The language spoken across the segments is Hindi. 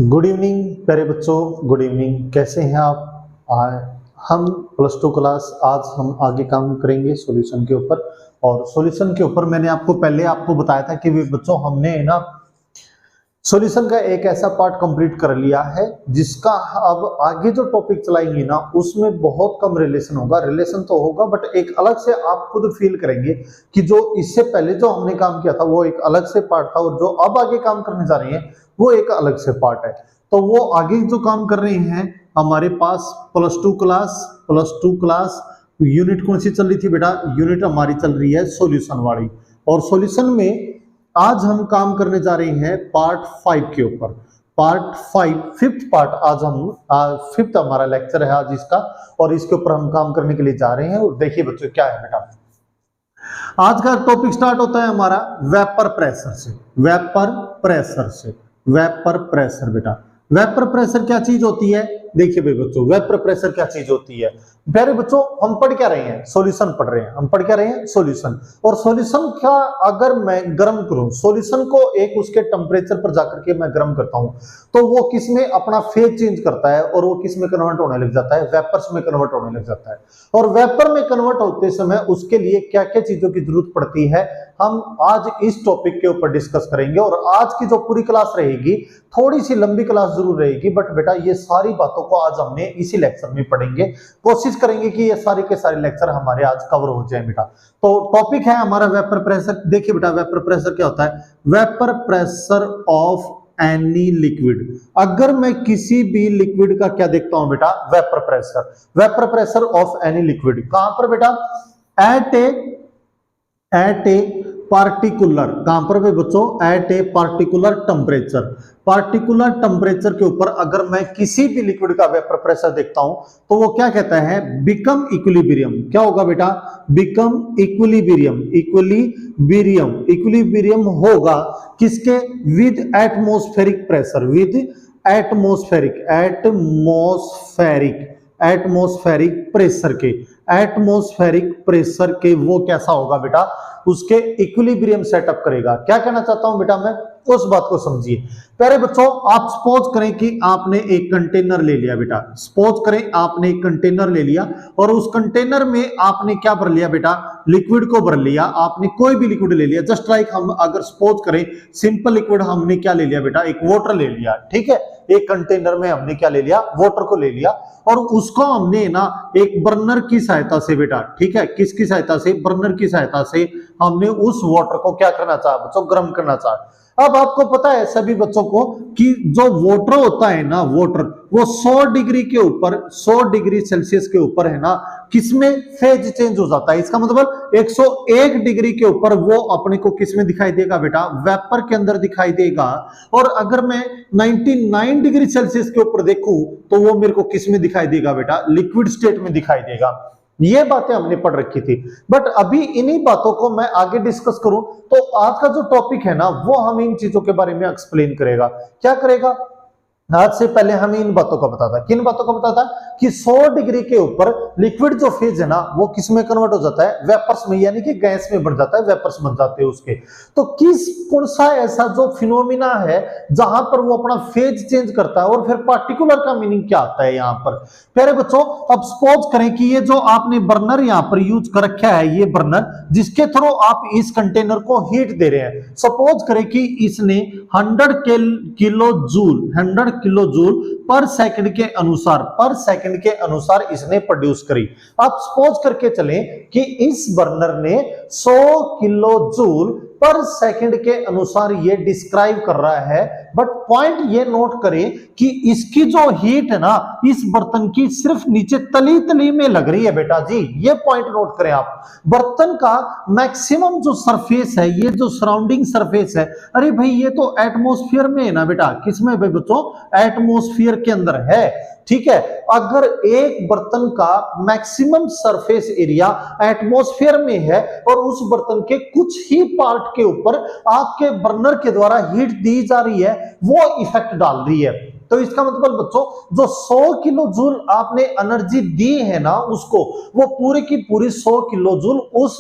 गुड इवनिंग प्यारे बच्चों, गुड इवनिंग। कैसे हैं आप? हम प्लस टू क्लास आज हम आगे काम करेंगे सॉल्यूशन के ऊपर। और सॉल्यूशन के ऊपर मैंने आपको बताया था कि वे बच्चों हमने ना सॉल्यूशन का एक ऐसा पार्ट कंप्लीट कर लिया है जिसका अब आगे जो टॉपिक चलाएंगे ना उसमें बहुत कम रिलेशन होगा। रिलेशन तो होगा बट एक अलग से आप खुद फील करेंगे कि जो इससे पहले जो हमने काम किया था वो एक अलग से पार्ट था और जो अब आगे काम करने जा रहे हैं वो एक अलग से पार्ट है। तो वो आगे जो काम कर रहे हैं हमारे पास प्लस टू क्लास यूनिट कौन सी चल रही थी बेटा? यूनिट हमारी चल रही है सॉल्यूशन वाली। और सॉल्यूशन में आज हम काम करने जा रहे हैं पार्ट 5 के ऊपर। पार्ट 5 फिफ्थ पार्ट फिफ्थ हमारा लेक्चर है आज इसका, और इसके ऊपर हम काम करने के लिए जा रहे हैं। और देखिए बच्चों क्या है बेटा, आज का टॉपिक स्टार्ट होता है हमारा वेपर प्रेशर से। वेपर प्रेशर बेटा, वेपर प्रेशर क्या चीज होती है? देखिए भाई बच्चों, वेपर प्रेशर क्या चीज होती है? प्यारे बच्चों, हम पढ़ क्या रहे हैं? सॉल्यूशन पढ़ रहे हैं। हम पढ़ क्या रहे हैं? सॉल्यूशन। और सॉल्यूशन का अगर मैं गर्म करूं, सॉल्यूशन को एक उसके टेम्परेचर पर जाकर के मैं गर्म करता हूं तो वो किस में अपना फेज चेंज करता है और वो किस में कन्वर्ट होने लग जाता है? वेपर्स में कन्वर्ट होने लग जाता है। और वेपर में कन्वर्ट होते समय उसके लिए क्या क्या चीजों की जरूरत पड़ती है हम आज इस टॉपिक के ऊपर डिस्कस करेंगे। और आज की जो पूरी क्लास रहेगी थोड़ी सी लंबी क्लास जरूर रहेगी बट बेटा ये सारी बातों को आज हमने इसी लेक्चर में पढ़ेंगे। कोशिश करेंगे कि ये सारे के सारे लेक्चर हमारे आज कवर हो जाए बेटा। तो टॉपिक है हमारा वेपर प्रेशर। देखिए बेटा, वेपर प्रेशर क्या होता है? Vapour pressure of any liquid. अगर मैं किसी भी लिक्विड का क्या देखता हूं बेटा? Vapour pressure of any liquid. कहां पर बेटा? एट ए पार्टिकुलर, कहां पर भाई बच्चों? एट ए पार्टिकुलर टेम्परेचर के ऊपर अगर मैं किसी भी लिक्विड का वेपर प्रेशर देखता हूं तो वो क्या कहता है? Become equilibrium. क्या होगा बेटा? Become equilibrium. इक्विलिब्रियम होगा किसके? With atmospheric pressure, atmospheric pressure के वो कैसा होगा बेटा? उसके इक्विलिब्रियम सेटअप करेगा। क्या कहना चाहता हूं बेटा मैं? उस बात को समझिए प्यारे बच्चों। आप सपोज करें कि आपने एक कंटेनर ले लिया बेटा। सपोज करें आपने एक कंटेनर ले लिया और उस कंटेनर में आपने क्या भर लिया बेटा? लिक्विड को भर लिया। आपने कोई भी लिक्विड ले लिया, जस्ट लाइक हम अगर सपोज करें सिंपल लिक्विड हमने क्या ले लिया बेटा? एक वाटर ले लिया। ठीक है, एक कंटेनर में हमने क्या ले लिया? वाटर को ले लिया और उसको हमने ना एक बर्नर की सहायता से बेटा, ठीक है, किसकी सहायता से? बर्नर की सहायता से हमने उस वाटर को क्या करना चाहा बच्चों? गर्म करना चाहा। अब आपको पता है सभी बच्चों को कि जो वाटर होता है ना, वाटर वो 100 डिग्री के ऊपर, 100 डिग्री सेल्सियस के ऊपर है ना, किसमें फेज चेंज हो जाता है? इसका मतलब 101 डिग्री के ऊपर वो अपने को किसमें दिखाई देगा बेटा? वेपर के अंदर दिखाई देगा। और अगर मैं 99 डिग्री सेल्सियस के ऊपर देखूं तो वो मेरे को किसमें दिखाई देगा बेटा? लिक्विड स्टेट में दिखाई देगा। ये बातें हमने पढ़ रखी थी बट अभी इन्हीं बातों को मैं आगे डिस्कस करूं तो आज का जो टॉपिक है ना वो हमें इन चीजों के बारे में एक्सप्लेन करेगा। क्या करेगा? आज से पहले हमें इन बातों का बताता, किन बातों का बताता कि 100 डिग्री के ऊपर लिक्विड जो फेज है ना वो किस में कन्वर्ट हो जाता है? वेपर्स में, यानी कि गैस में बढ़ जाता है, वेपर्स बन जाते हैं उसके। तो कौन सा ऐसा जो फिनोमिना है जहां पर वो अपना फेज चेंज करता है? और फिर पार्टिकुलर का मीनिंग क्या आता है यहाँ पर? प्यारे बच्चों, अब सपोज करें कि ये जो आपने बर्नर यहाँ पर यूज कर रखा है, ये बर्नर जिसके थ्रू आप इस कंटेनर को हीट दे रहे हैं, सपोज करें कि इसने 100 किलो जूल पर सेकंड के अनुसार इसने प्रोड्यूस करी। आप सपोज करके चलें कि इस बर्नर ने 100 किलो जूल पर सेकंड के अनुसार ये डिस्क्राइब कर रहा है। बट पॉइंट ये नोट करें कि इसकी जो हीट है ना इस बर्तन की सिर्फ नीचे तली में लग रही है बेटा जी। ये पॉइंट नोट करें आप। बर्तन का मैक्सिमम जो सरफेस है, ये जो सराउंडिंग सरफेस है, अरे भाई ये तो एटमॉस्फेयर में है ना बेटा। किसमें भाई बच्चों? एटमॉस्फेयर के अंदर है। ठीक है, अगर एक बर्तन का मैक्सिमम सरफेस एरिया एटमॉस्फेयर में है और उस बर्तन के कुछ ही पार्ट के ऊपर आपके बर्नर के द्वारा हीट दी जा रही है, वो इफेक्ट डाल रही है। तो इसका मतलब बच्चों जो 100 किलो जूल आपने एनर्जी दी है ना उसको, वो पूरी की पूरी 100 किलो जूल उस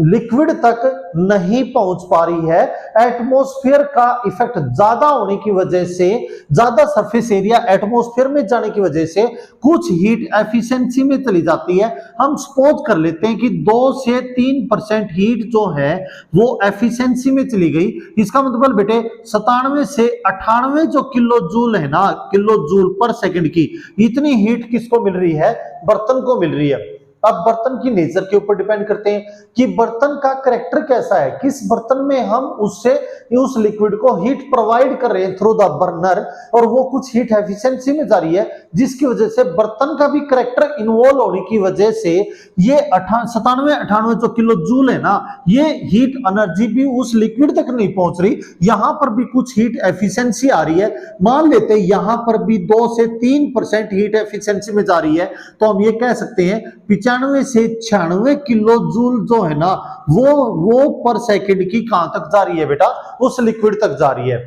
लिक्विड तक नहीं पहुंच पा रही है। एटमॉस्फेयर का इफेक्ट ज्यादा होने की वजह से, ज्यादा सरफेस एरिया एटमॉस्फेयर में जाने की वजह से कुछ हीट एफिशिएंसी में चली जाती है। हम सपोज कर लेते हैं कि 2 से 3% हीट जो है वो एफिशिएंसी में चली गई। इसका मतलब बेटे 97 से 98 जो किलो जूल है ना, किलो जूल पर सेकंड की इतनी हीट किसको मिल रही है? बर्तन को मिल रही है। अब बर्तन की नेचर के ऊपर डिपेंड करते हैं कि बर्तन का कैरेक्टर कैसा है, किस बर्तन में हम उससे उस लिक्विड को हीट प्रोवाइड कर रहे हैं थ्रू द बर्नर, और वो कुछ हीट एफिशिएंसी में जा रही है, जिसकी वजह से बर्तन का भी कैरेक्टर इन्वॉल्व होने की वजह से ये 97-98 जो किलो जूल है ना, ये हीट एनर्जी भी उस लिक्विड तक नहीं पहुंच रही, यहां पर भी कुछ हीट एफिशिएंसी आ रही है। मान लेते हैं यहां पर भी 2 से 3% हीट एफिशिएंसी में जा रही है, तो हम ये कह सकते हैं 95 से 96 किलो जूल जो है ना वो पर सेकंड की कहां तक जा रही है बेटा? उस लिक्विड तक जा रही है।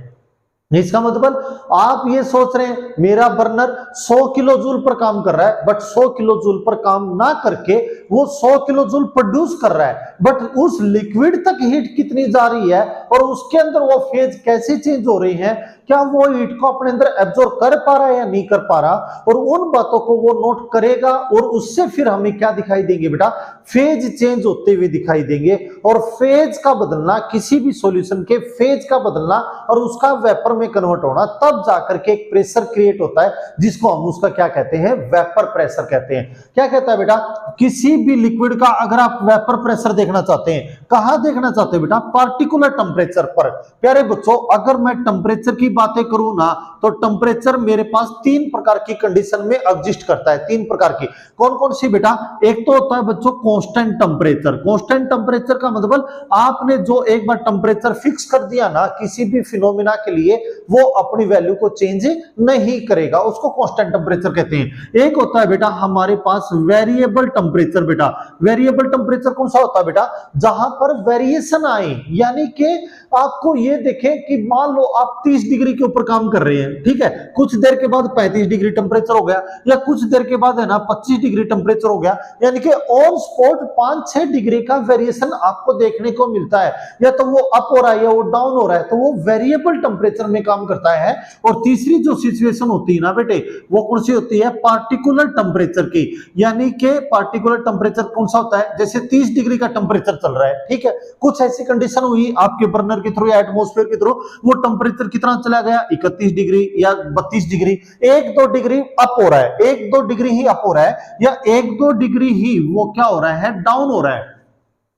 इसका मतलब आप ये सोच रहे हैं मेरा बर्नर 100 किलो जूल पर काम कर रहा है, बट 100 किलो जूल पर काम ना करके वो 100 किलो जूल प्रोड्यूस कर रहा है, बट उस लिक्विड तक हीट कितनी जा रही है और उसके अंदर वो फेज कैसे चेंज हो रही है, क्या वो हीट को अपने अंदर एब्जॉर्ब कर पा रहा है या नहीं कर पा रहा, और उन बातों को वो नोट करेगा और उससे फिर हमें क्या दिखाई देंगे बेटा? फेज चेंज होते हुए दिखाई देंगे। और फेज का बदलना, किसी भी सॉल्यूशन के फेज का बदलना और उसका वेपर में कन्वर्ट होना, तब जाकर के एक प्रेशर क्रिएट होता है, जिसको हम उसका क्या कहते हैं? वेपर प्रेशर कहते हैं। क्या कहता है बेटा? किसी भी लिक्विड का अगर आप वेपर प्रेशर देखना चाहते हैं, कहां देखना चाहते हैं बेटा? पार्टिकुलर टेम्परेचर पर। प्यारे बच्चों, अगर मैं टेम्परेचर की बातें करूं ना, तो टेम्परेचर मेरे पास 3 प्रकार की कंडीशन में एग्जिस्ट करता है। 3 प्रकार की कौन कौन सी बेटा? एक तो होता है बच्चों कांस्टेंट टेम्परेचर। कांस्टेंट टेम्परेचर का मतलब आपने जो एक बार टेम्परेचर फिक्स कर दिया ना किसी भी फिनोमिना के लिए, वो अपनी वैल्यू को चेंज नहीं करेगा, उसको कांस्टेंट टेम्परेचर कहते हैं। एक होता है बेटा हमारे पास वेरिएबल टेम्परेचर। बेटा वेरिएबल टेम्परेचर कौन सा होता है बेटा? जहां पर वेरिएशन आए, यानी कि आपको ये देखें कि मान लो आप 30 डिग्री के ऊपर काम कर रहे हैं, ठीक है, कुछ देर के बाद 35 डिग्री टेम्परेचर हो गया, या कुछ देर के बाद है ना 25 डिग्री टेम्परेचर हो गया, यानी कि ऑन स्पॉट 5-6 डिग्री का वेरिएशन आपको देखने को मिलता है, या तो वो अप हो रहा है या वो डाउन हो रहा है, तो वो वेरिएबल टेम्परेचर में काम करता है। और तीसरी जो सिचुएशन होती है ना बेटे, वो कौन सी होती है? पार्टिकुलर टेम्परेचर की। यानी कि पार्टिकुलर टेम्परेचर कौन सा होता है? जैसे 30 डिग्री का टेम्परेचर चल रहा है, ठीक है, कुछ ऐसी कंडीशन हुई आपके बर्नर के थ्रू या एटमॉस्फेयर के थ्रू, वो टेम्परेचर कितना चला गया? 31 डिग्री या 32 डिग्री, 1-2 डिग्री अप हो रहा है, 1-2 डिग्री ही अप हो रहा है, या 1-2 डिग्री ही वो क्या हो रहा है? डाउन हो रहा है।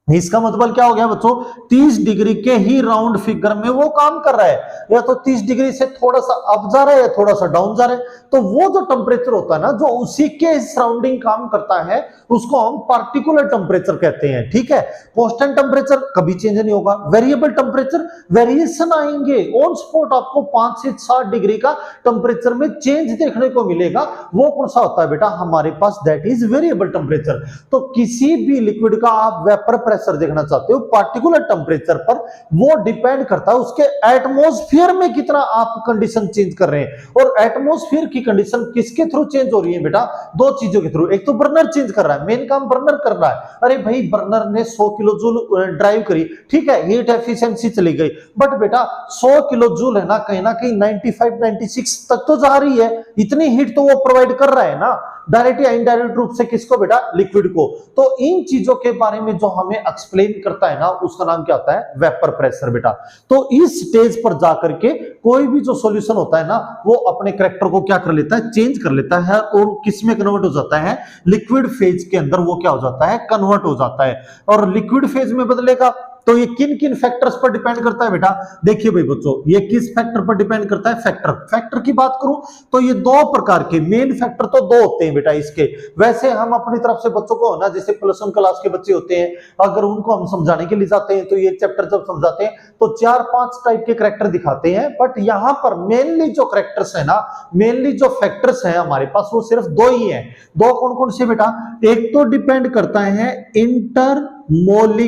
इसका मतलब क्या हो गया बच्चों? 30 डिग्री के ही राउंड फिगर में वो काम कर रहा है, या तो 30 डिग्री से थोड़ा सा अप जा रहा है या थोड़ा सा डाउन जा रहा है। तो वो जो टेम्परेचर होता है ना, जो उसी के सराउंडिंग काम करता है, उसको हम पार्टिकुलर टेम्परेचर कहते हैं, ठीक है। कांस्टेंट टेम्परेचर कभी चेंज नहीं होगा। वेरिएबल टेम्परेचर वेरिएशन आएंगे, ऑन स्पॉट आपको 5 से 7 डिग्री का टेम्परेचर में चेंज देखने को मिलेगा। वो कौन सा होता है बेटा? हमारे पास दैट इज वेरिएबल टेम्परेचर। तो किसी भी लिक्विड का आप वेपर प्रेशर देखना चाहते हो पार्टिकुलर टेम्परेचर पर, वो डिपेंड करता है उसके एटमॉस्फेयर में कितना आप कंडीशन चेंज कर रहे हैं। और एटमॉस्फेयर की कंडीशन किसके थ्रू चेंज हो रही है बेटा? 2 चीजों के थ्रू। एक तो बर्नर चेंज कर रहा है, मेन काम बर्नर कर रहा है। अरे भाई बर्नर ने 100 किलो जूल ड्राइव करी, ठीक है, हीट एफिशिएंसी चली गई, बट बेटा 100 किलो जूल है ना कहीं 95-96 तक तो जा रही है। इतनी हीट तो वो प्रोवाइड कर रहा है ना, डायरेक्ट या इनडायरेक्ट रूप से। किसको बेटा? लिक्विड को। तो इन चीजों के बारे में जो हमें एक्सप्लेन करता है ना, उसका नाम क्या होता है? वेपर प्रेशर बेटा। तो इस स्टेज पर जाकर के कोई भी जो सॉल्यूशन होता है ना, वो अपने कैरेक्टर को क्या कर लेता है? चेंज कर लेता है, और किस में कन्वर्ट हो जाता है? लिक्विड फेज के अंदर वो क्या हो जाता है? कन्वर्ट हो जाता है। और लिक्विड फेज में बदलेगा तो ये किन किन फैक्टर्स पर डिपेंड करता है बेटा? देखिए भाई बच्चों, ये किस फैक्टर पर डिपेंड करता है? फैक्टर की बात करूं तो ये 2 प्रकार के मेन फैक्टर तो 2 होते हैं बेटा इसके। वैसे हम अपनी तरफ से बच्चों को ना, जैसे +1 क्लास के बच्चे होते हैं, अगर उनको हम समझाने के लिए जाते हैं तो ये चैप्टर जब समझाते हैं तो 4-5 टाइप के कैरेक्टर दिखाते हैं, बट यहां पर मेनली जो कैरेक्टर्स है ना, मेनली जो फैक्टर्स है हमारे पास, वो सिर्फ 2 ही है। 2 कौन कौन से बेटा? एक तो डिपेंड करता है इंटरमोलिक्यूलर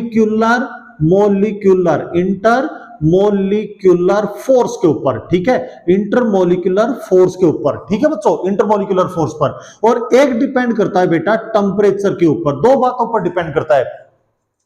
इंटरमोलिक्यूलर फोर्स के ऊपर, ठीक है, इंटरमोलिक्यूलर फोर्स के ऊपर, ठीक है बच्चों, इंटरमोलिक्यूलर फोर्स पर। और एक डिपेंड करता है बेटा टेम्परेचर के ऊपर, दो बातों पर डिपेंड करता है।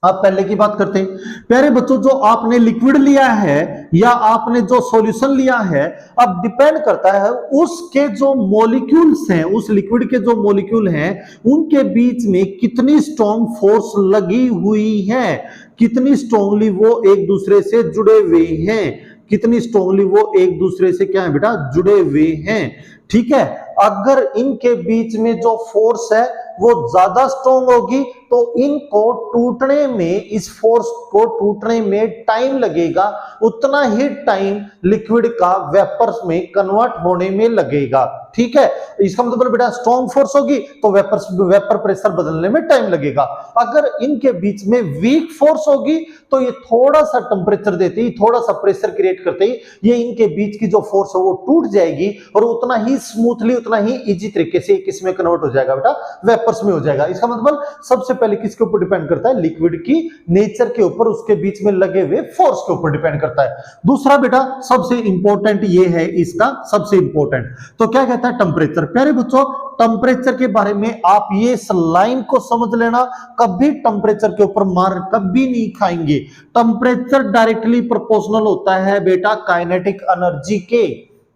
आप पहले की बात करते हैं प्यारे बच्चों, जो आपने लिक्विड लिया है या आपने जो सॉल्यूशन लिया है, अब डिपेंड करता है उसके जो मॉलिक्यूल्स हैं, उस लिक्विड के जो मॉलिक्यूल हैं उनके बीच में कितनी स्ट्रॉन्ग फोर्स लगी हुई है, कितनी स्ट्रॉन्गली वो एक दूसरे से जुड़े हुए हैं, कितनी स्ट्रॉन्गली वो एक दूसरे से क्या है बेटा जुड़े हुए हैं, ठीक है। अगर इनके बीच में जो फोर्स है वो ज्यादा स्ट्रॉन्ग होगी तो इनको टूटने में, इस फोर्स को टूटने में टाइम लगेगा, उतना ही टाइम लिक्विड का वेपर्स में कन्वर्ट होने में लगेगा, ठीक है। इसका मतलब बेटा स्ट्रॉन्ग फोर्स होगी तो वेपर प्रेशर बदलने में टाइम लगेगा। अगर इनके बीच में वीक फोर्स होगी तो ये थोड़ा सा टेम्परेचर देते ही, थोड़ा सा प्रेशर क्रिएट करते ही ये इनके बीच की जो फोर्स है वो टूट जाएगी और उतना ही स्मूथली, उतना ही इजी तरीके से किसमें कन्वर्ट हो जाएगा बेटा, वेपर्स में हो जाएगा। इसका मतलब सबसे पहले किसके ऊपर डिपेंड करता है, लिक्विड की नेचर के ऊपर, उसके बीच में लगे हुए फोर्स के ऊपर डिपेंड करता है। दूसरा बेटा सबसे इंपॉर्टेंट ये है, इसका सबसे इंपॉर्टेंट तो क्या कहता है, टेम्परेचर। प्यारे बच्चों टेम्परेचर के बारे में आप ये इस लाइन को समझ लेना, कभी टेम्परेचर के ऊपर मार कभी नहीं खाएंगे। टेम्परेचर डायरेक्टली प्रोपोर्शनल होता है बेटा काइनेटिक एनर्जी के,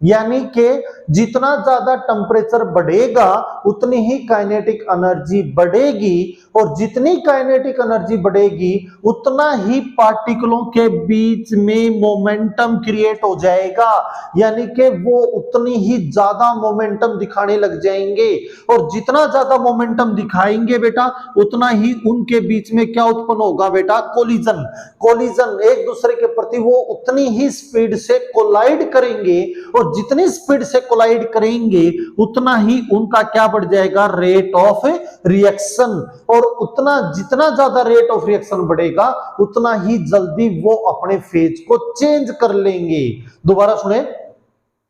यानी कि जितना ज्यादा टेम्परेचर बढ़ेगा उतनी ही काइनेटिक एनर्जी बढ़ेगी, और जितनी काइनेटिक एनर्जी बढ़ेगी उतना ही पार्टिकलों के बीच में मोमेंटम क्रिएट हो जाएगा, यानी कि वो उतनी ही ज्यादा मोमेंटम दिखाने लग जाएंगे, और जितना ज्यादा मोमेंटम दिखाएंगे बेटा उतना ही उनके बीच में क्या उत्पन्न होगा बेटा, कोलिजन। कोलिजन एक दूसरे के प्रति वो उतनी ही स्पीड से कोलाइड करेंगे, और जितनी स्पीड से कोलाइड करेंगे उतना ही उनका क्या बढ़ जाएगा, रेट ऑफ रिएक्शन, और उतना जितना ज्यादा रेट ऑफ रिएक्शन बढ़ेगा उतना ही जल्दी वो अपने फेज को चेंज कर लेंगे। दोबारा सुने,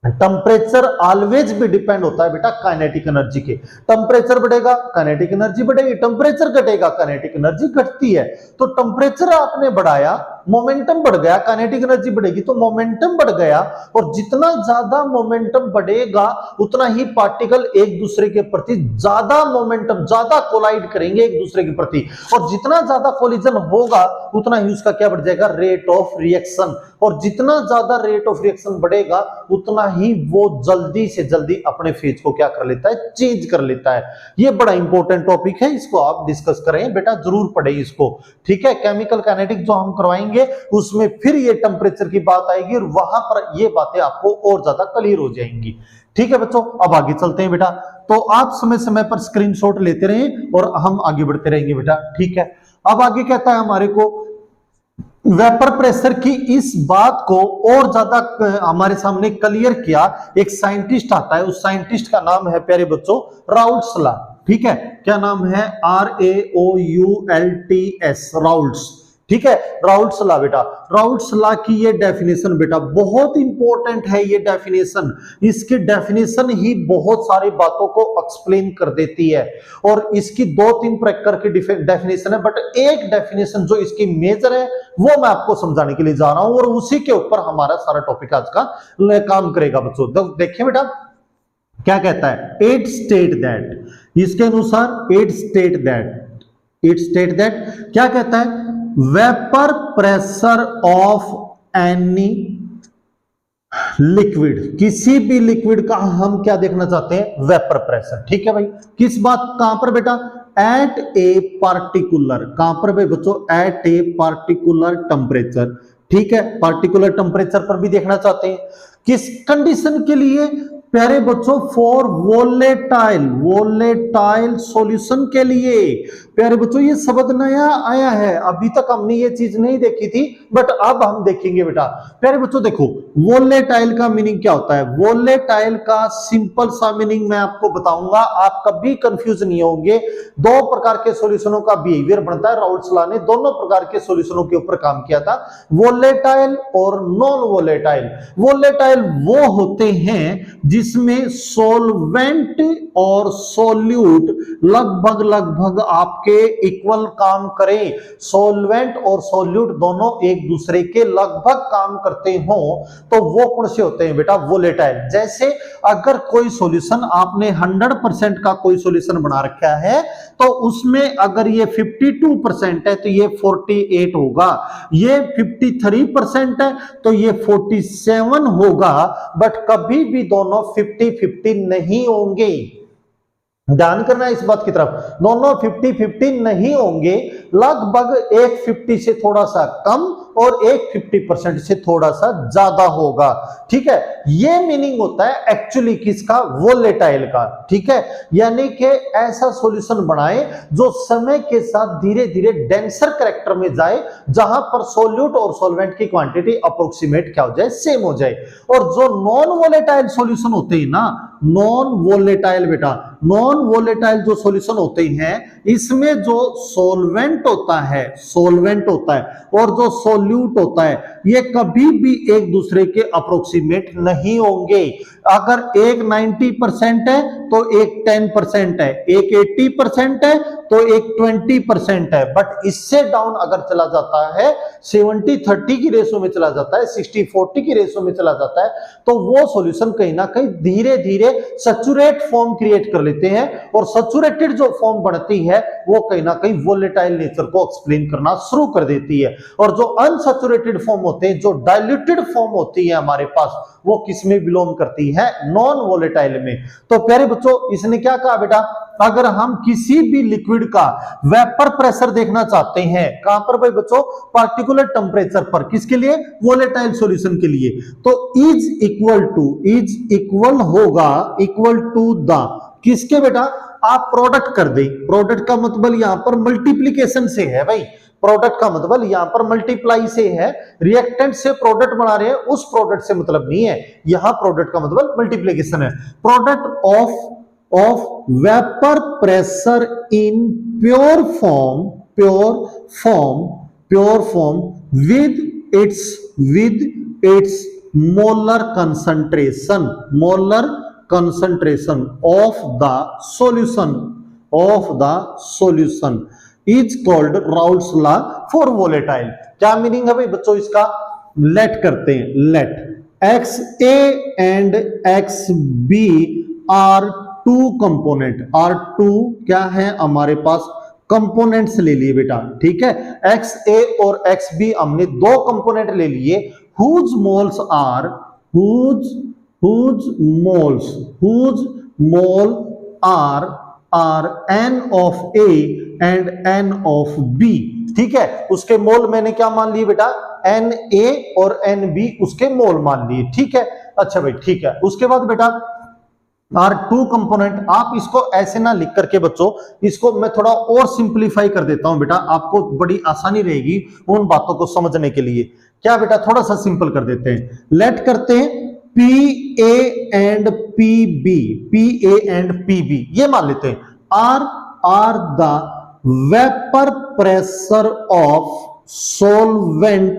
टेम्परेचर ऑलवेज भी डिपेंड होता है बेटा काइनेटिक एनर्जी के। टेम्परेचर बढ़ेगा काइनेटिक एनर्जी बढ़ेगी, टेम्परेचर घटेगा काइनेटिक एनर्जी घटती है। तो टेम्परेचर आपने बढ़ाया, मोमेंटम बढ़ गया, काइनेटिक एनर्जी बढ़ेगी तो मोमेंटम बढ़ गया, और जितना ज्यादा मोमेंटम बढ़ेगा उतना ही पार्टिकल एक दूसरे के प्रति ज्यादा मोमेंटम, ज्यादा कोलाइड करेंगे एक दूसरे के प्रति, और जितना ज्यादा कोलिजन होगा उतना ही उसका क्या बढ़ जाएगा, रेट ऑफ रिएक्शन, और जितना ज्यादा रेट ऑफ रिएक्शन बढ़ेगा उतना ही वो जल्दी से जल्दी अपने फेज को क्या कर लेता है, चेंज कर लेता है। ये बड़ा इंपॉर्टेंट टॉपिक है, इसको आप डिस्कस करें बेटा, जरूर पढ़े इसको, ठीक है। केमिकल काइनेटिक्स जो हम करवाएंगे उसमें फिर ये टेम्परेचर की बात आएगी और वहां पर ये बातें आपको और ज्यादा क्लियर हो जाएंगी, ठीक है बच्चों। अब आगे चलते हैं बेटा, तो आप समय समय पर स्क्रीनशॉट लेते रहें और हम आगे बढ़ते रहेंगे बेटा, ठीक है। अब आगे कहता है हमारे को वेपर प्रेशर की इस बात को और ज्यादा हमारे सामने क्लियर किया एक साइंटिस्ट आता है, उस साइंटिस्ट का नाम है प्यारे बच्चों राउल्ट्स लॉ, ठीक है। क्या नाम है, RAOULTS, राउल्ट्स, ठीक है, राउल्ट्स लॉ बेटा। राउल्ट्स लॉ की ये डेफिनेशन बेटा बहुत इंपॉर्टेंट है, ये डेफिनेशन, इसकी डेफिनेशन ही बहुत सारी बातों को एक्सप्लेन कर देती है, और इसकी दो तीन प्रकार की डेफिनेशन है, बट एक डेफिनेशन जो इसकी मेजर है वो मैं आपको समझाने के लिए जा रहा हूं, और उसी के ऊपर हमारा सारा टॉपिक आज का काम करेगा बच्चों। देखिए बेटा क्या कहता है, इट स्टेट दैट, इसके अनुसार इट स्टेट दैट क्या कहता है, vapour pressure of any liquid, किसी भी लिक्विड का हम क्या देखना चाहते हैं, वेपर प्रेशर, ठीक है भाई। किस बात, कहां पर बेटा, एट ए पार्टिकुलर, कहां पर भाई बच्चों, एट ए पार्टिकुलर टेम्परेचर, ठीक है। पार्टिकुलर टेम्परेचर पर भी देखना चाहते हैं, किस कंडीशन के लिए प्यारे बच्चों, फॉर वोलेटाइल सॉल्यूशन के लिए। प्यारे बच्चों ये शब्द नया आया है, अभी तक हमने ये चीज नहीं देखी थी, बट अब हम देखेंगे बेटा। प्यारे बच्चों देखो वोलेटाइल का मीनिंग क्या होता है, वोलेटाइल का सिंपल सा मीनिंग मैं आपको बताऊंगा, आप कभी कंफ्यूज नहीं होंगे। दो प्रकार के सॉल्यूशनों का बिहेवियर बनता है, राउल्ट्स लॉ ने दोनों प्रकार के सॉल्यूशनों के ऊपर काम किया था, वोलेटाइल और नॉन वोलेटाइल। वोलेटाइल वो होते हैं जिसमें सोलवेंट और सोल्यूट लगभग आपके इक्वल काम करें, सोलवेंट और सोल्यूट दोनों एक दूसरे के लगभग काम करते हो, तो वो कौन से होते हैं बेटा? वोलेटाइल। जैसे अगर कोई सॉल्यूशन आपने 100% का कोई सॉल्यूशन बना रखा है, तो उसमें अगर ये 52% है तो ये 48 होगा, ये 53% है तो ये 47 होगा, बट कभी भी दोनों 50-50 नहीं होंगे। ध्यान करना इस बात की तरफ, दोनों 50-50 नहीं होंगे, लगभग एक 50 से थोड़ा सा कम और एक 50% से थोड़ा सा ज्यादा होगा। ठीक है, ये मीनिंग होता है एक्चुअली किसका? वोलेटाइल का। ठीक है, यानी कि ऐसा सॉल्यूशन बनाए जो समय के साथ धीरे धीरे डेंसर कैरेक्टर में जाए, जहां पर सोल्यूट और सॉल्वेंट की क्वांटिटी अप्रोक्सीमेट क्या हो जाए? सेम हो जाए। और जो नॉन वोलेटाइल सॉल्यूशन होते हैं ना, नॉन वोलेटाइल बेटा, नॉन वोलेटाइल जो सॉल्यूशन होते हैं, इसमें जो सोलवेंट होता है, सोलवेंट होता है और जो सोल्यूट होता है, ये कभी भी एक दूसरे के अप्रोक्सीमेट नहीं होंगे। अगर एक 90% है तो एक 10% है, एक 80% है तो एक 20% है, बट इससे डाउन अगर चला जाता है, 70-30 की रेशो में चला जाता है, 60-40 की रेशो में चला जाता है, तो वो सॉल्यूशन कहीं ना कहीं धीरे धीरे सैचुरेट फॉर्म क्रिएट कर लेते हैं, और सैचुरेटेड जो फॉर्म बनती है वो कहीं ना कहीं वोलेटाइल नेचर को एक्सप्लेन करना शुरू कर देती है। और जो अनसैचुरेटेड फॉर्म होते हैं, जो डाइल्यूटेड फॉर्म होती है हमारे पास, वो किसमें बिलोंग करती है? नॉन वोलेटाइल में। तो प्यारे बच्चों, इसने क्या कहा बेटा? अगर हम किसी भी लिक्विड का वेपर प्रेशर देखना चाहते हैं, कहां पर भाई बच्चों? पार्टिकुलर टेम्परेचर पर। किसके लिए? वोलेटाइल सॉल्यूशन के लिए। तो इज इक्वल होगा इक्वल टू द किसके बेटा? आप प्रोडक्ट कर दे। प्रोडक्ट का मतलब यहां पर मल्टीप्लीकेशन से है भाई, प्रोडक्ट का मतलब यहां पर मल्टीप्लाई से है, रिएक्टेंट से प्रोडक्ट बना रहे हैं, उस प्रोडक्ट से मतलब नहीं है, यहां प्रोडक्ट का मतलब मल्टीप्लीकेशन है। Product of vapour pressure in pure form with its molar concentration of the solution is called Raoult's law for volatile। क्या मीनिंग है भाई बच्चों इसका? लेट करते हैं, let XA and XB are two component, R2 क्या है हमारे पास? कंपोनेंट्स ले लिए बेटा। ठीक है, XA और XB हमने दो कंपोनेंट ले लिए, whose moles are N of A and N of B। ठीक है, उसके मोल मैंने क्या मान लिए बेटा? Na और Nb उसके मोल मान लिए। ठीक है, अच्छा भाई ठीक है। उसके बाद बेटा R2 कंपोनेंट, आप इसको ऐसे ना लिख करके बच्चों, इसको मैं थोड़ा और सिंपलीफाई कर देता हूं बेटा, आपको बड़ी आसानी रहेगी उन बातों को समझने के लिए। क्या बेटा? थोड़ा सा सिंपल कर देते हैं, लेट करते हैं PA एंड PB, ये मान लेते हैं are the vapour pressure of solvent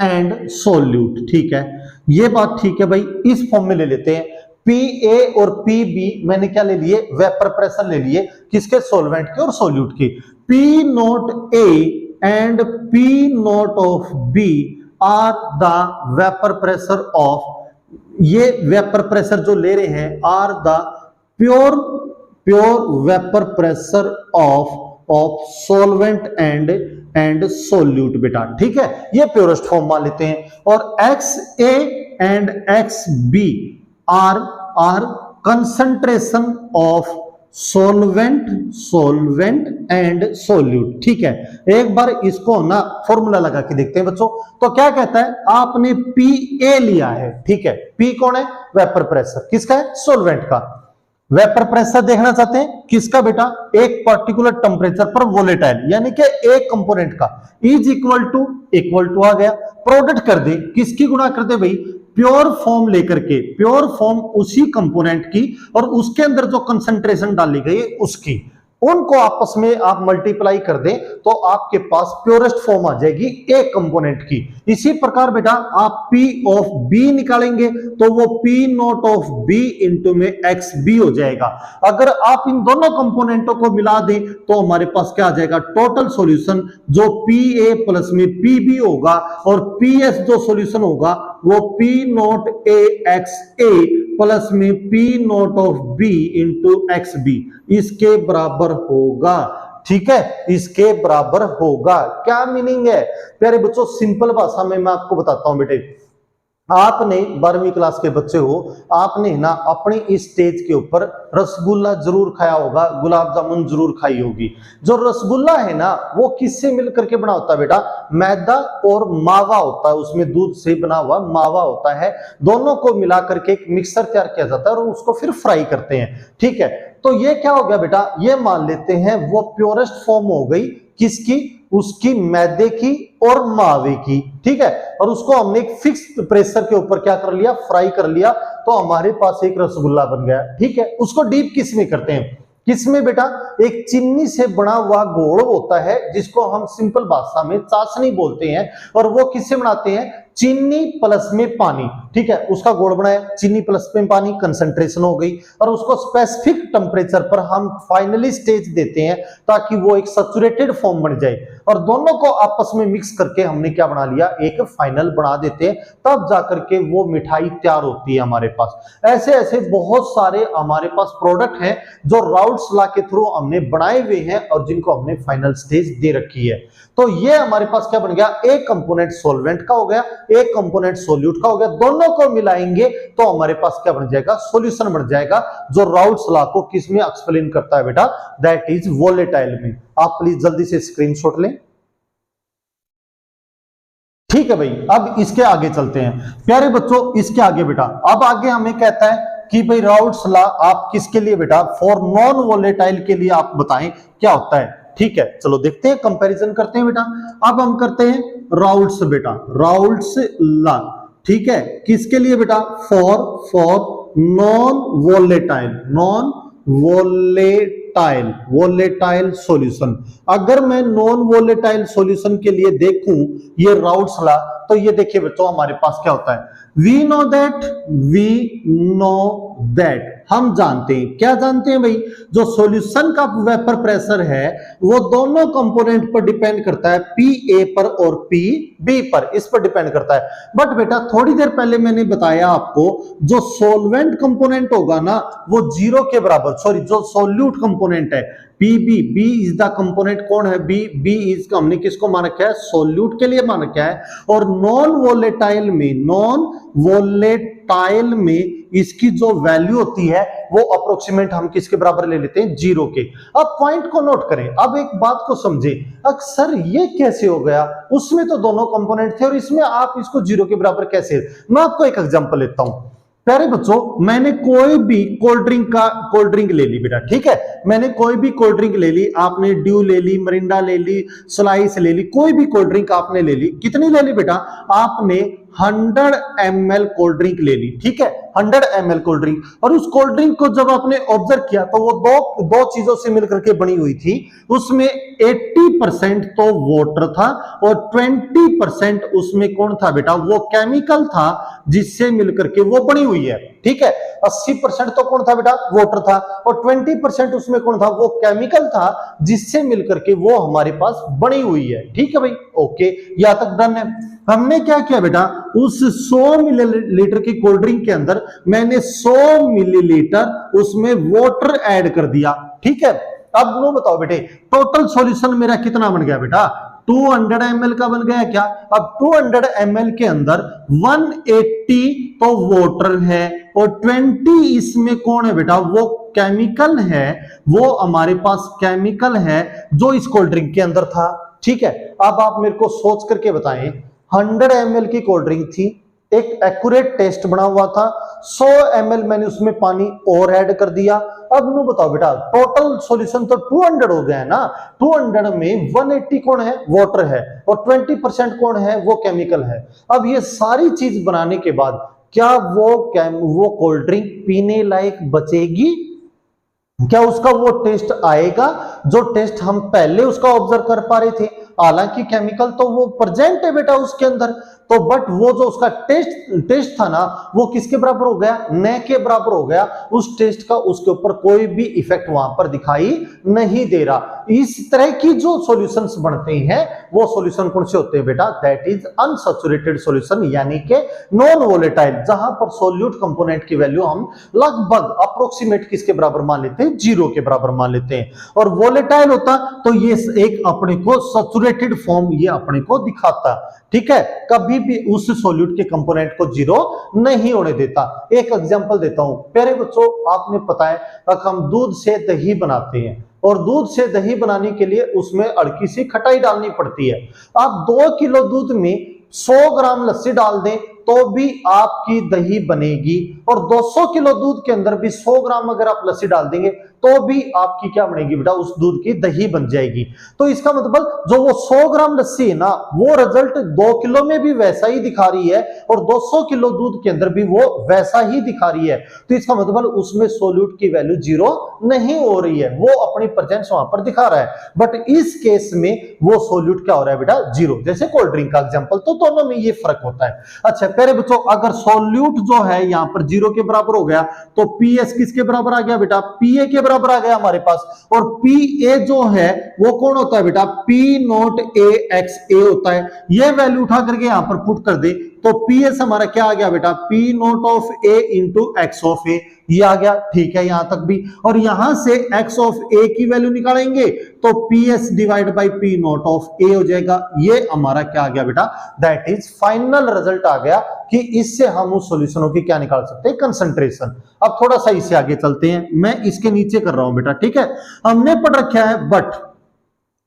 and solute. ठीक है, ये बात ठीक है भाई, इस फॉर्म में ले लेते हैं। PA और PB मैंने क्या ले लिए? वेपर प्रेशर ले लिए, किसके? सोलवेंट के और सोल्यूट के। P naught A and P naught of B are the vapour pressure of, ये वेपर प्रेशर जो ले रहे हैं, are the pure vapour pressure of solvent and solute बेटा। ठीक है, ये प्योरेस्ट फॉर्म मान लेते हैं। और XA and XB are concentration of solvent and solute. ठीक है, एक बार इसको ना फॉर्मूला लगा के देखते हैं बच्चों। तो क्या कहता है? आपने PA लिया है, ठीक है, P कौन है? वेपर प्रेशर, किसका है? सोलवेंट का। वेपर प्रेशर देखना चाहते हैं किसका बेटा? एक पर्टिकुलर टेम्परेचर पर वोलेटाइल, यानी कि एक कंपोनेंट का। इज इक्वल टू आ गया, प्रोडक्ट कर दे, किसकी गुणा कर दे भाई? प्योर फॉर्म लेकर के, प्योर फॉर्म उसी कंपोनेंट की और उसके अंदर जो कंसंट्रेशन डाली गई है उसकी। उनको आपस में आप मल्टीप्लाई कर दें तो आपके पास प्योरेस्ट फॉर्म आ जाएगी ए कंपोनेंट की। इसी प्रकार बेटा आप P ऑफ B निकालेंगे तो वो P not of B into में XB हो जाएगा। अगर आप इन दोनों कंपोनेंटों को मिला दें तो हमारे पास क्या आ जाएगा, टोटल सॉल्यूशन जो PA प्लस में PB होगा और PS जो सॉल्यूशन होगा वो P नॉट AXA प्लस में P not of B into XB इसके बराबर होगा। ठीक है, इसके बराबर होगा। क्या मीनिंग है प्यारे बच्चों, सिंपल भाषा में मैं आपको बताता हूं बेटे। आपने 12वीं क्लास के बच्चे हो, आपने ना अपनी इस स्टेज के ऊपर रसगुल्ला जरूर खाया होगा, गुलाब जामुन जरूर खाई होगी। जो रसगुल्ला है ना वो किससे मिलकर के बना होता है बेटा, मैदा और मावा होता है, उसमें दूध से बना हुआ मावा होता है। दोनों को मिला करके एक मिक्सर तैयार किया जाता है और उसको फिर फ्राई करते हैं। ठीक है, तो ये क्या हो गया बेटा, ये मान लेते हैं वो प्योरेस्ट फॉर्म हो गई किसकी, उसकी मैदे की और मावे की। ठीक है, और उसको हमने एक फिक्स प्रेशर के ऊपर क्या कर लिया, फ्राई कर लिया, तो हमारे पास एक रसगुल्ला बन गया। ठीक है, उसको डीप किस में करते हैं, किसमें बेटा, एक चीनी से बना हुआ घोल होता है जिसको हम सिंपल भाषा में चाशनी बोलते हैं, और वो किससे बनाते हैं, चीनी प्लस में पानी। ठीक है, उसका घोल बनाया, चीनी प्लस में पानी, कंसंट्रेशन हो गई, और उसको स्पेसिफिक टेम्परेचर पर हम फाइनली स्टेज देते हैं ताकि वो एक सैचुरेटेड फॉर्म बन जाए, और दोनों को आपस में मिक्स करके हमने क्या बना लिया, एक फाइनल बना देते हैं, तब जाकर के वो मिठाई तैयार होती है हमारे पास। ऐसे ऐसे बहुत सारे हमारे पास प्रोडक्ट हैं जो राउल्ट्स लॉ के थ्रू हमने बनाए हुए हैं और जिनको हमने फाइनल स्टेज दे रखी है। तो ये हमारे पास क्या बन गया, एक कंपोनेंट सॉल्वेंट का हो गया, एक कंपोनेंट सोल्यूट का हो गया, दोनों को मिलाएंगे तो हमारे पास क्या बन जाएगा, सॉल्यूशन बन जाएगा, जो राउल्ट्स लॉ को किस में एक्सप्लेन करता है बेटा, दैट इज वोलेटाइल में। आप प्लीज जल्दी से स्क्रीनशॉट लें। ठीक है भाई, अब इसके आगे चलते हैं प्यारे बच्चों, इसके आगे बेटा अब आगे हमें कहता है कि भाई राउल्ट्स लॉ आप किसके लिए बेटा, फॉर नॉन वोलेटाइल के लिए आप बताएं क्या होता है। ठीक है, चलो देखते हैं, कंपैरिजन करते हैं बेटा। अब हम करते हैं राउल्ट्स बेटा, राउल्ट्स लॉ। ठीक है, किसके लिए बेटा, for non volatile, non volatile solution. अगर मैं नॉन वोलेटाइल सॉल्यूशन के लिए देखूं ये राउल्ट्स लॉ, तो ये देखिए बच्चों हमारे पास क्या होता है, वी नो दैट, हम जानते हैं, क्या जानते हैं भाई, जो सॉल्यूशन का वेपर प्रेशर है वो दोनों कंपोनेंट पर डिपेंड करता है, पी ए पर और पी बी पर, इस पर डिपेंड करता है। बट बेटा थोड़ी देर पहले मैंने बताया आपको, जो सॉल्वेंट कंपोनेंट होगा ना वो जीरो के बराबर, सॉरी जो सॉल्यूट कंपोनेंट है बी इज द कंपोनेंट, कौन है बी इज, हमने किसको मान रखा है, सॉल्यूट के लिए मान रखा है। और नॉन वोलेटाइल में इसकी जो वैल्यू होती है वो अप्रोक्सीमेट हम किसके बराबर ले लेते हैं, जीरो के। अब पॉइंट को नोट करें, अब एक बात को समझे, अक्सर ये कैसे हो गया, उसमें तो दोनों कंपोनेंट थे और इसमें आप इसको जीरो के बराबर कैसे। मैं आपको एक एग्जांपल लेता हूं प्यारे बच्चों, मैंने कोई भी कोल्ड ड्रिंक ले ली बेटा। ठीक है, मैंने कोई भी कोल्ड ड्रिंक ले ली, आपने ड्यू ले ली, मरिंडा ले ली, स्लाइस ले ली, कोई भी कोल्ड ड्रिंक आपने ले ली। कितनी ले ली बेटा, आपने 100 ml कोल्ड ड्रिंक ले ली। ठीक है, 100 ml कोल्ड ड्रिंक, और उस कोल्ड ड्रिंक को जब आपने ऑब्जर्व किया तो वो दो चीजों से मिलकर के बनी हुई थी। उसमें 80% तो वाटर था और 20% उसमें कौन था बेटा, वो केमिकल था जिससे मिलकर के वो बनी हुई है। ठीक है, 80% तो कौन था बेटा, वाटर था, और 20% उसमें कौन था, वो केमिकल था जिससे मिलकर के वो हमारे पास बनी हुई है। ठीक है भाई, ओके, यहां तक डन है। हमने क्या किया बेटा, उस 100 मिलीलीटर की कोल्ड ड्रिंक के अंदर मैंने 100 मिलीलीटर उसमें वाटर ऐड कर दिया। ठीक है, अब नो बताओ बेटे, टोटल सॉल्यूशन मेरा कितना बन गया बेटा, 200 ml का बन गया क्या। अब 200 ml के अंदर 180 तो वाटर है और 20 इसमें कौन है बेटा, वो केमिकल है, वो हमारे पास केमिकल है जो इस कोल्ड ड्रिंक के अंदर था। ठीक है, अब आप मेरे को सोच करके बताएं, 100 ml की कोल्ड ड्रिंक थी, एक एक्यूरेट टेस्ट बना हुआ था, 100 ml मैंने उसमें पानी और ऐड कर दिया। अब नो बताओ बेटा, टोटल सॉल्यूशन तो 200 हो गया है ना, 200 में 180 कौन है, वाटर है, और 20% कौन है, वो केमिकल है। अब ये सारी चीज बनाने के बाद क्या वो कोल्ड ड्रिंक पीने लायक बचेगी, क्या उसका वो टेस्ट आएगा जो टेस्ट हम पहले उसका ऑब्जर्व कर पा रहे थे? हालांकि केमिकल तो वो प्रेजेंट है बेटा उसके अंदर, तो बट वो जो उसका टेस्ट था ना, वो किसके बराबर हो गया? न के बराबर हो गया। उस टेस्ट का उसके ऊपर कोई भी इफेक्ट वहां पर दिखाई नहीं दे रहा। इस तरह की जो सॉल्यूशंस बनते हैं वो सॉल्यूशन कौन से होते हैं बेटा? दैट इज अनसैचुरेटेड सॉल्यूशन, यानी कि नॉन वोलेटाइल, जहां पर सोल्यूट कंपोनेंट की वैल्यू हम लगभग अप्रोक्सीमेट किसके बराबर मान लेते हैं? 0 के बराबर मान लेते हैं। और वोलेटाइल होता तो ये एक अपने को सैचुरेटेड फॉर्म ये अपने को दिखाता, ठीक है, कभी भी उस सॉल्यूट के कंपोनेंट को 0 नहीं होने देता। एक एग्जांपल देता हूं प्यारे बच्चों, आपने पता है अगर हम दूध से दही बनाते हैं और दूध से दही बनाने के लिए उसमें हल्की सी खटाई डालनी पड़ती है। आप 2 किलो दूध में 100 ग्राम लस्सी डाल दें तो भी आपकी दही बनेगी, और 200 किलो दूध के अंदर भी 100 ग्राम अगर आप लस्सी डाल देंगे तो भी आपकी क्या बनेगी बेटा? उस दूध की दही बन जाएगी। तो इसका मतलब जो वो 100 ग्राम लस्सी है ना, वो रिजल्ट 2 किलो में भी वैसा ही दिखा रही है और 200 किलो दूध के अंदर भी वो वैसा ही दिखा रही है। तो इसका मतलब उसमें सोल्यूट की वैल्यू 0 नहीं हो रही है, वो अपनी प्रेजेंस वहां पर दिखा रहा है। बट इस केस में वो सोल्यूट क्या हो रहा है बेटा? 0। जैसे कोल्ड ड्रिंक का एग्जाम्पल, तो दोनों में ये फर्क होता है। अच्छा प्यारे बच्चों, अगर सोल्यूट जो है यहाँ पर 0 के बराबर हो गया तो पीएस किसके बराबर आ गया बेटा? पीए के बराबर आ गया हमारे पास। और पीए जो है वो कौन होता है बेटा? पी नॉट ए एक्स ए होता है। ये वैल्यू उठा करके यहां पर पुट कर दे तो पीएस हमारा क्या आ गया बेटा? P not of a into x of a, ये आ गया, ठीक है यहां तक भी। और यहां से एक्स ऑफ ए की वैल्यू निकालेंगे तो PS divide by p not of a हो जाएगा। ये हमारा क्या आ गया बेटा? दैट इज फाइनल रिजल्ट आ गया कि इससे हम उस सॉल्यूशनों की क्या निकाल सकते हैं? कंसंट्रेशन। अब थोड़ा सा इससे आगे चलते हैं, मैं इसके नीचे कर रहा हूं बेटा, ठीक है। हमने पढ़ रखा है बट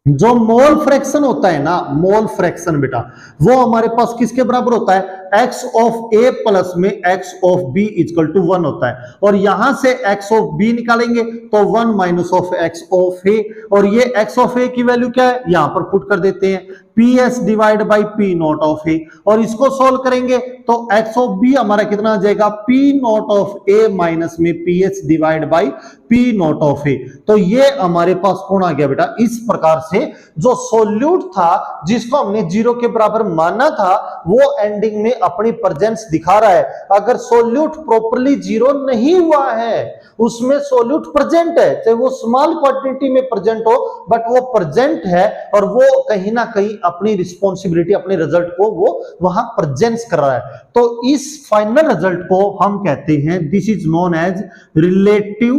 जो मोल फ्रैक्शन होता है ना, मोल फ्रैक्शन बेटा, वो हमारे पास किसके बराबर होता है? x ऑफ a प्लस में x of b equal to 1 होता है। और यहां से x ऑफ b निकालेंगे तो 1 minus of x of a, और ये x ऑफ a की वैल्यू क्या है? यहां पर पुट कर देते हैं PS divide by p not of a, और इसको सोल्व करेंगे तो x ऑफ b हमारा कितना आ जाएगा? P not of a minus में PS divide by p not of a. तो ये हमारे पास कौन आ गया बेटा? इस प्रकार से जो सोल्यूट था जिसको हमने 0 के बराबर माना था वो एंडिंग में अपनी प्रेजेंस दिखा रहा है। अगर सोल्यूट प्रॉपर्ली 0 नहीं हुआ है, उसमें सोल्यूट प्रेजेंट है, चाहे वो स्मॉल क्वांटिटी में प्रेजेंट हो, बट वो प्रेजेंट है और वो कहीं ना कहीं अपनी रिस्पॉन्सिबिलिटी, अपने रिजल्ट को वो वहां प्रेजेंस कर रहा है। तो इस फाइनल रिजल्ट को हम कहते हैं, this is known as relative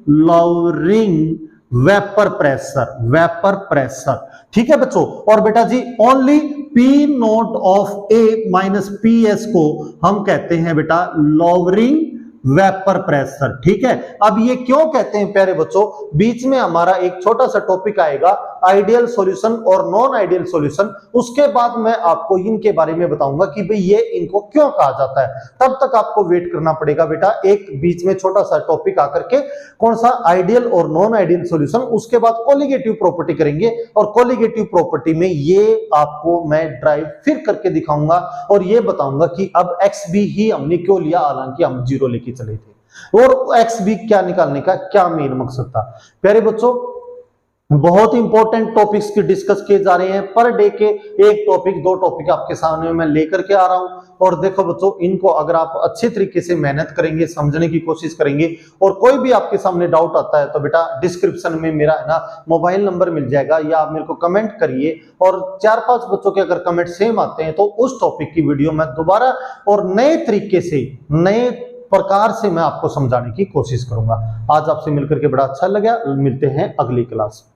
lowering vapour pressure, ठीक है बच्चों। और बेटा जी only p not of a minus p s को हम कहते हैं बेटा लॉवरिंग वेपर प्रेशर, ठीक है। अब ये क्यों कहते हैं प्यारे बच्चों? बीच में हमारा एक छोटा सा टॉपिक आएगा आइडियल सॉल्यूशन और नॉन आइडियल सॉल्यूशन, उसके बाद मैं आपको इनके बारे में बताऊंगा कि भाई ये इनको क्यों कहा जाता है। तब तक आपको वेट करना पड़ेगा बेटा, एक बीच में छोटा सा टॉपिक आकर के कौन सा आइडियल और नॉन आइडियल सॉल्यूशन, उसके बाद कोलिगेटिव प्रॉपर्टी करेंगे, और कोलिगेटिव प्रॉपर्टी में ये आपको मैं ड्राइव फिर करके दिखाऊंगा और ये बताऊंगा कि अब एक्स बी ही हमने क्यों लिया, हालांकि हम 0 लेके चले थे, और एक्स बी क्या निकालने का क्या मेन मकसद था। प्यारे बच्चों बहुत इंपॉर्टेंट टॉपिक्स की डिस्कस किए जा रहे हैं, पर डे के एक टॉपिक 2 टॉपिक आपके सामने मैं लेकर के आ रहा हूं। और देखो बच्चों, इनको अगर आप अच्छे तरीके से मेहनत करेंगे, समझने की कोशिश करेंगे, और कोई भी आपके सामने डाउट आता है तो बेटा डिस्क्रिप्शन में मेरा है ना मोबाइल नंबर मिल जाएगा, या आप मेरे को कमेंट करिए, और 4-5 बच्चों के अगर कमेंट सेम आते हैं तो उस टॉपिक की वीडियो मैं दोबारा और नए तरीके से, नए प्रकार से मैं आपको समझाने की कोशिश करूंगा। आज आपसे मिलकर के बड़ा अच्छा लगा, मिलते हैं अगली क्लास में।